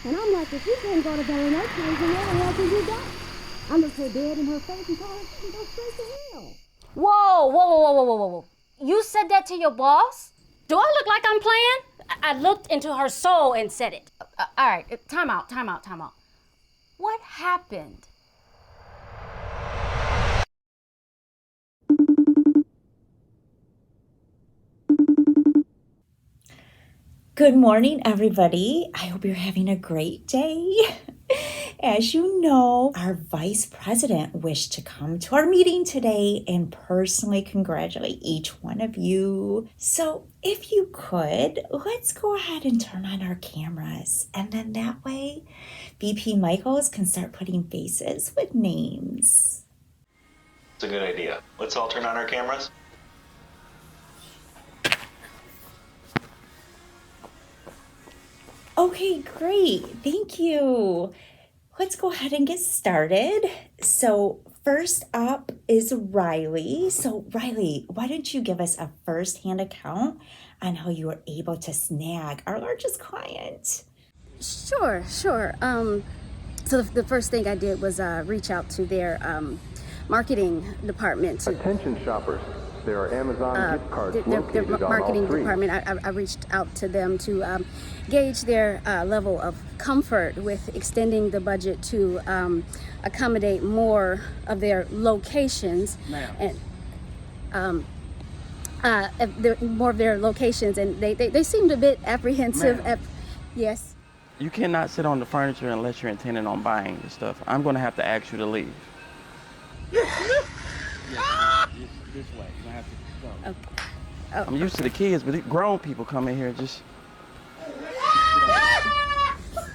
And I'm like, if you can't go to bed that crazy, what the hell can you do? I looked her dead in her face and told her she can go straight to hell. Whoa. You said that to your boss? Do I look like I'm playing? I looked into her soul and said it. All right, time out. What happened? Good morning, everybody. I hope you're having a great day. As you know, our vice president wished to come to our meeting today and personally congratulate each one of you. So if you could, let's go ahead and turn on our cameras. And then that way, VP Michaels can start putting faces with names. It's a good idea. Let's all turn on our cameras. Okay, great. Thank you. Let's go ahead and get started. So first up is Riley. So Riley, why don't you give us a first-hand account on how you were able to snag our largest client? Sure. So the first thing I did was reach out to their marketing department. Attention shoppers, there are Amazon gift cards Their located on marketing all three. department. I reached out to them to gauge their level of comfort with extending the budget to accommodate more of their locations. And more of their locations, and they seemed a bit apprehensive. Yes. You cannot sit on the furniture unless you're intending on buying the stuff. I'm going to have to ask you to leave. This way. You have to go. Okay. Oh. I'm used to the kids, but grown people come in here just.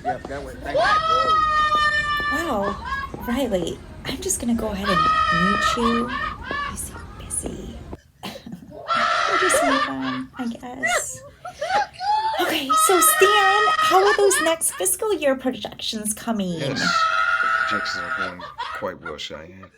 Yeah, that way. Thank you. Wow, Riley, I'm just gonna go ahead and mute you. You seem busy. We'll just move on, I guess. Okay, so Stan, how are those next fiscal year projections coming? Yes, projections are going quite well, Cheyenne.